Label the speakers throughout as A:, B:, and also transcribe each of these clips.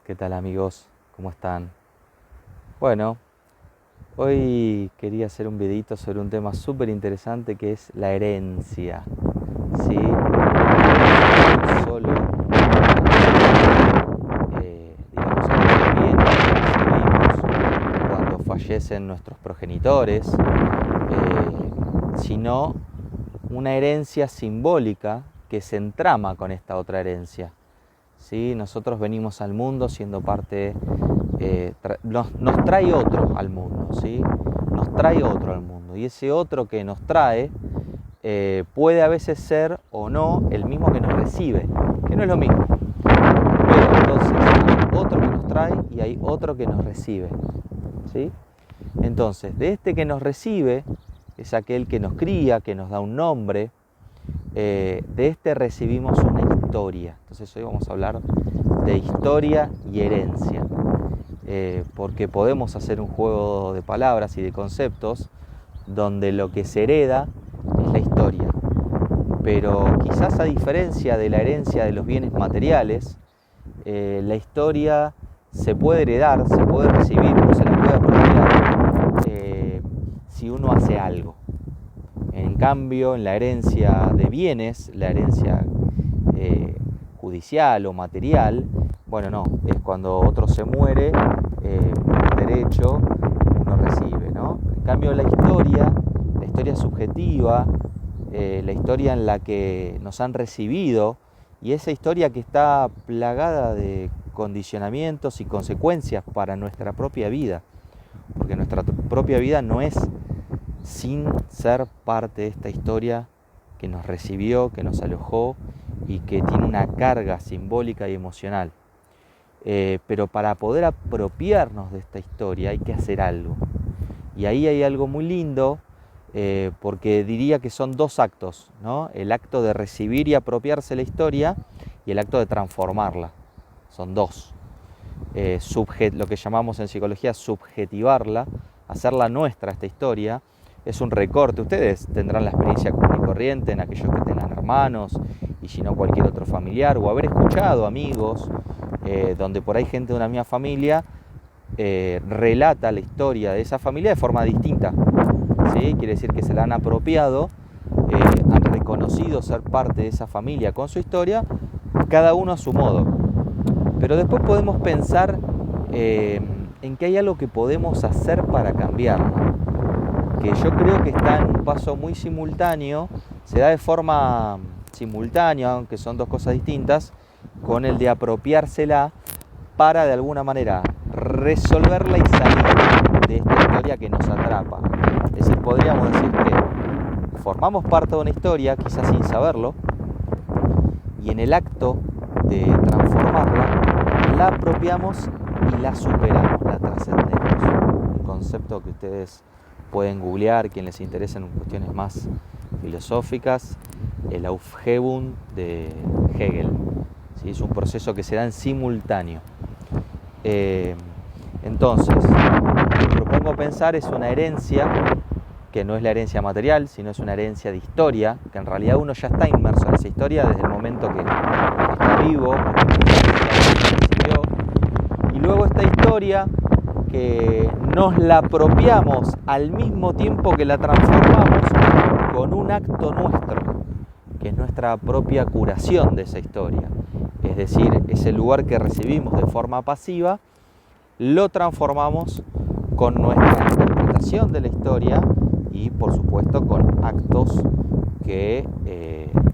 A: ¿Qué tal amigos? ¿Cómo están? Bueno, hoy quería hacer un videito sobre un tema súper interesante que es la herencia. ¿Sí? No solo digamos, aquellos bienes que recibimos cuando fallecen nuestros progenitores, sino una herencia simbólica que se entrama con esta otra herencia. ¿Sí? Nosotros venimos al mundo siendo parte, nos trae otro al mundo, ¿sí? Nos trae otro al mundo. Y ese otro que nos trae puede a veces ser o no el mismo que nos recibe, que no es lo mismo. Pero entonces hay otro que nos trae y hay otro que nos recibe, ¿sí? Entonces, de este que nos recibe, es aquel que nos cría, que nos da un nombre, de este recibimos una historia. Entonces hoy vamos a hablar de historia y herencia, porque podemos hacer un juego de palabras y de conceptos donde lo que se hereda es la historia, pero quizás a diferencia de la herencia de los bienes materiales, la historia se puede heredar, se puede recibir o se la puede apropiar si uno hace algo. En cambio, en la herencia de bienes, la herencia judicial o material, bueno, no, es cuando otro se muere, por derecho uno recibe, ¿no? En cambio, la historia subjetiva, la historia en la que nos han recibido, y esa historia que está plagada de condicionamientos y consecuencias para nuestra propia vida, porque nuestra propia vida no es sin ser parte de esta historia que nos recibió, que nos alojó y que tiene una carga simbólica y emocional. Pero para poder apropiarnos de esta historia hay que hacer algo. Y ahí hay algo muy lindo, porque diría que son dos actos, ¿no? El acto de recibir y apropiarse la historia y el acto de transformarla. Son dos. Lo que llamamos en psicología subjetivarla, hacerla nuestra esta historia, es un recorte. Ustedes tendrán la experiencia común y corriente en aquellos que tengan hermanos y si no cualquier otro familiar, o haber escuchado amigos donde por ahí gente de una misma familia relata la historia de esa familia de forma distinta, ¿sí? Quiere decir que se la han apropiado, han reconocido ser parte de esa familia con su historia, cada uno a su modo. Pero después podemos pensar en que hay algo que podemos hacer para cambiarlo, que yo creo que está en un paso muy simultáneo, se da de forma simultánea, aunque son dos cosas distintas, con el de apropiársela para de alguna manera resolverla y salir de esta historia que nos atrapa. Es decir, podríamos decir que formamos parte de una historia, quizás sin saberlo, y en el acto de transformarla, la apropiamos y la superamos, la trascendemos. Un concepto que ustedes pueden googlear, quien les interesen cuestiones más filosóficas, el Aufhebung de Hegel. ¿Sí? Es un proceso que se da en simultáneo. Entonces, lo que propongo pensar es una herencia que no es la herencia material, sino es una herencia de historia, que en realidad uno ya está inmerso en esa historia desde el momento que está vivo, y luego esta historia que nos la apropiamos al mismo tiempo que la transformamos con un acto nuestro, que es nuestra propia curación de esa historia. Es decir, ese lugar que recibimos de forma pasiva, lo transformamos con nuestra interpretación de la historia y, por supuesto, con actos que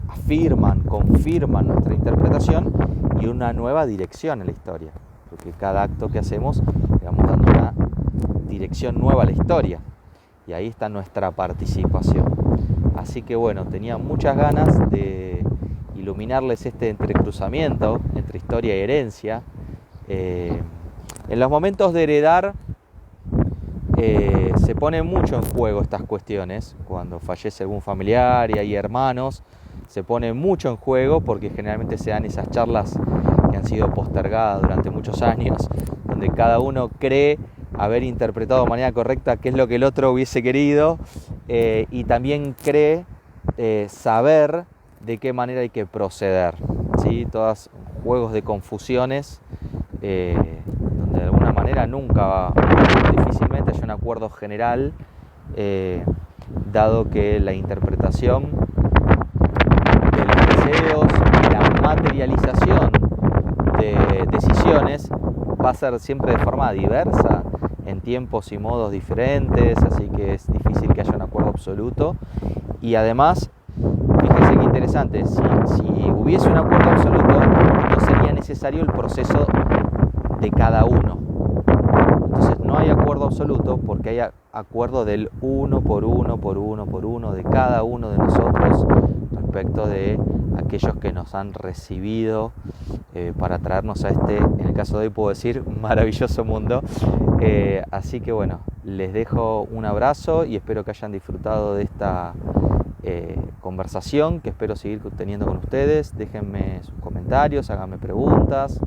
A: afirman, confirman nuestra interpretación y una nueva dirección en la historia. Porque cada acto que hacemos le vamos dando una dirección nueva a la historia. Y ahí está nuestra participación. Así que bueno, tenía muchas ganas de iluminarles este entrecruzamiento entre historia y herencia. En los momentos de heredar se pone mucho en juego estas cuestiones. Cuando fallece algún familiar y hay hermanos, se pone mucho en juego porque generalmente se dan esas charlas que han sido postergadas durante muchos años, donde cada uno cree haber interpretado de manera correcta qué es lo que el otro hubiese querido, y también cree saber de qué manera hay que proceder, ¿sí? Todos juegos de confusiones donde de alguna manera nunca, difícilmente haya un acuerdo general, dado que la interpretación de los deseos y la materialización de decisiones va a ser siempre de forma diversa, en tiempos y modos diferentes, así que es difícil que haya un acuerdo absoluto. Y además, fíjense qué interesante, si hubiese un acuerdo absoluto, no sería necesario el proceso de cada uno. Entonces no hay acuerdo absoluto porque hay acuerdo del uno por uno, por uno, por uno, de cada uno de nosotros respecto de aquellos que nos han recibido para traernos a este, en el caso de hoy puedo decir, maravilloso mundo. Así que bueno, les dejo un abrazo y espero que hayan disfrutado de esta conversación que espero seguir teniendo con ustedes. Déjenme sus comentarios, háganme preguntas